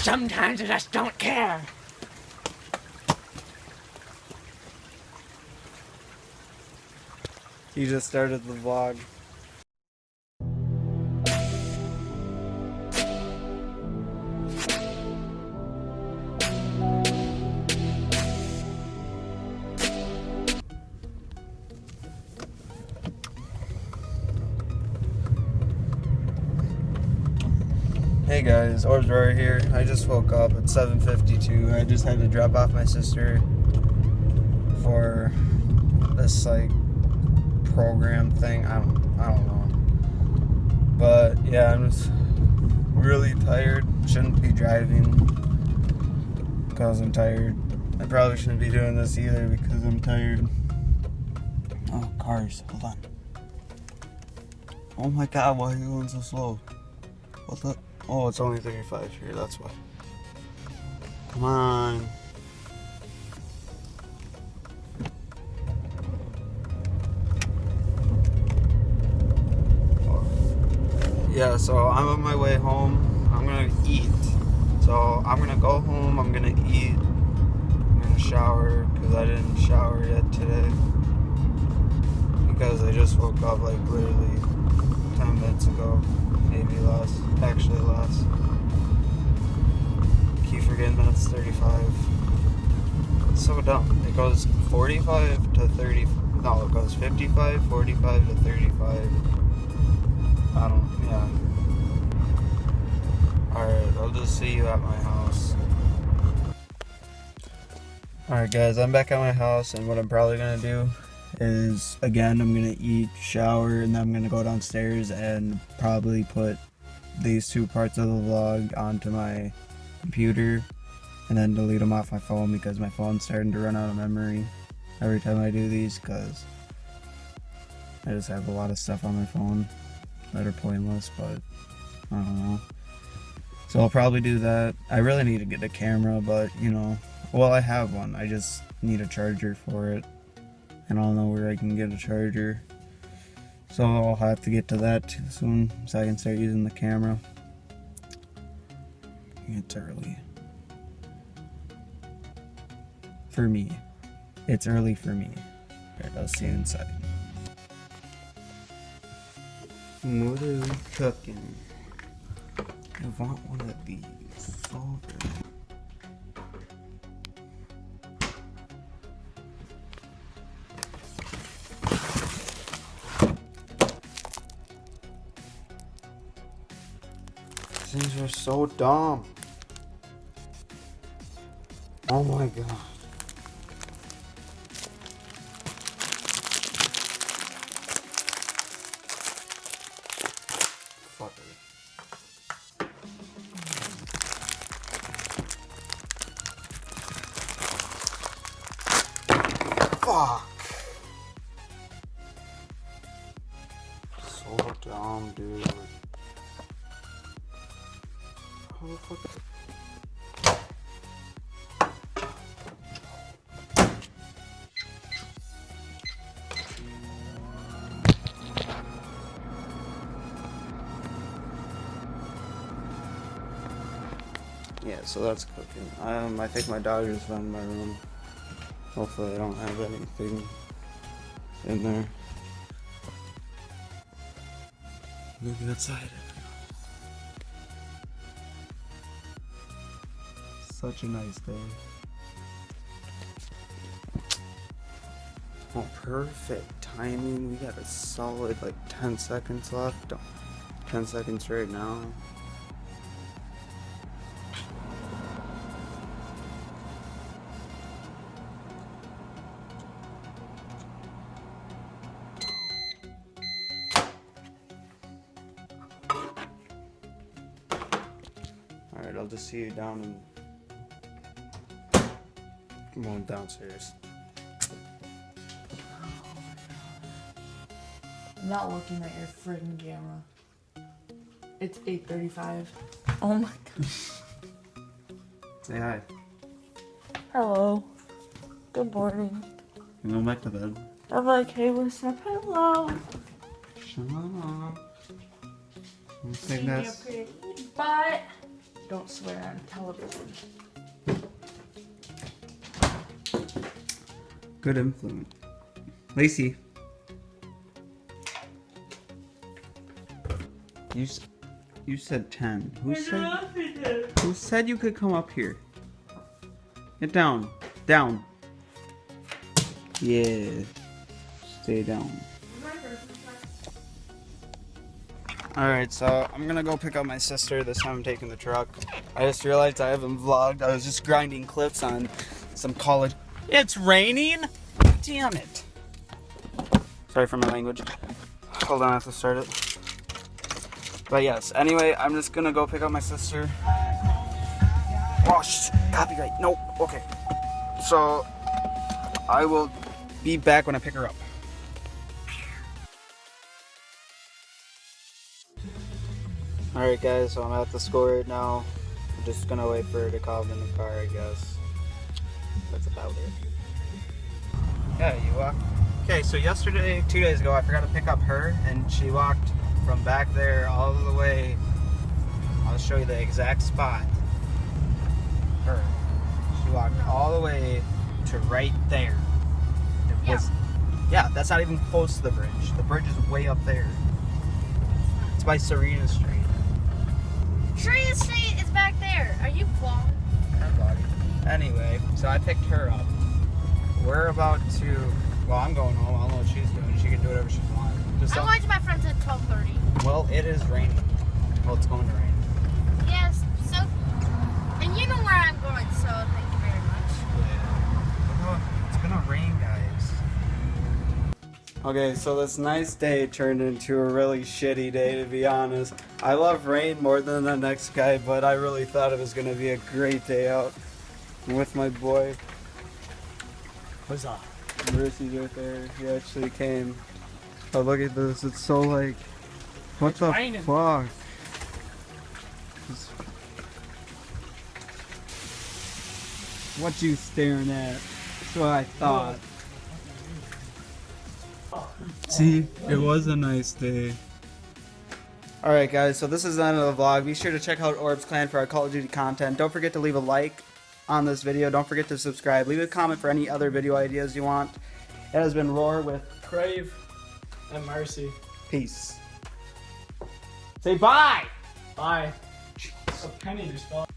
sometimes I just don't care. He just started the vlog. Hey guys, OrBz right here. I just woke up at 7:52. I just had to drop off my sister for this like program thing. I don't know. But yeah, I'm just really tired. Shouldn't be driving because I'm tired. I probably shouldn't be doing this either because I'm tired. Oh, cars. Hold on. Oh my god, why are you going so slow? What the? Oh, it's only 35 here, that's why. Come on. Yeah, so I'm on my way home. I'm gonna eat. So I'm gonna go home, I'm gonna eat. I'm gonna shower, because I didn't shower yet today. Because I just woke up like literally 10 minutes ago. Maybe less. Actually less. Keep forgetting that it's 35. It's so dumb. It goes 45 to 30. No, it goes 55, 45 to 35. Yeah. Alright, I'll just see you at my house. Alright guys, I'm back at my house, and what I'm probably gonna do is, again, I'm gonna eat, shower, and then I'm gonna go downstairs and probably put these two parts of the vlog onto my computer and then delete them off my phone because my phone's starting to run out of memory every time I do these, because I just have a lot of stuff on my phone that are pointless, but I don't know. So I'll probably do that. I really need to get a camera, but you know, well, I have one. I just need a charger for it, and I don't know where I can get a charger. So I'll have to get to that soon so I can start using the camera. It's early. For me. It's early for me. Alright, I'll see you inside. What are we cooking? I want one of these. So good. These are so dumb. Oh my god. Fucker. Fuck. So dumb, dude. How the fuck? Yeah, so that's cooking. I think my dog just found my room. Hopefully I don't have anything in there. Look outside. Such a nice day. Oh, perfect timing. We got a solid like 10 seconds left. 10 seconds right now. Alright, I'll just see you down and I'm going downstairs. I'm not looking at your friggin' camera. It's 8:35. Oh my god. Say hi. Hello. Good morning. You going back to bed? I'm like, hey, what's up? Hello. Shut up. See your pretty butt. don't swear on television. Good influence. Lacey. You said 10. Who said you could come up here? Get down. Down. Yeah. Stay down. Alright, so I'm gonna go pick up my sister. This time I'm taking the truck. I just realized I haven't vlogged. I was just grinding clips on some college. It's raining? Damn it. Sorry for my language. Hold on, I have to start it. But yes, anyway, I'm just gonna go pick up my sister. Oh, copyright. Nope. Okay. So, I will be back when I pick her up. Alright guys, so I'm at the school right now. I'm just gonna wait for her to come in the car, I guess. That's about it. Yeah, you walk. Okay, so yesterday, 2 days ago, I forgot to pick up her, and she walked from back there all the way. I'll show you the exact spot. Her. She walked all the way to right there. It was, yeah, that's not even close to the bridge. The bridge is way up there. It's by Serena Street. Serena Street is back there. Are you vlogging? Anyway, so I picked her up. We're about to, well, I'm going home. I don't know what she's doing. She can do whatever she wants. I'm going to my friend's at 12:30. Well, it is raining. Well, it's going to rain. Yes, so, and you know where I'm going, so thank you very much. Yeah. It's gonna rain, guys. Okay, so this nice day turned into a really shitty day, to be honest. I love rain more than the next guy, but I really thought it was gonna be a great day out with my boy. What's up? Marissy's right there. He actually came. Oh, look at this. It's so like, what the raining. fuck? What you staring at? That's what I thought. See, it was a nice day. Alright guys, so this is the end of the vlog. Be sure to check out OrBz Clan for our Call of Duty content. Don't forget to leave a like on this video. Don't forget to subscribe. Leave a comment for any other video ideas you want. It has been Roar with Crave and Mercy. Peace. Say bye! Bye. A penny just fell.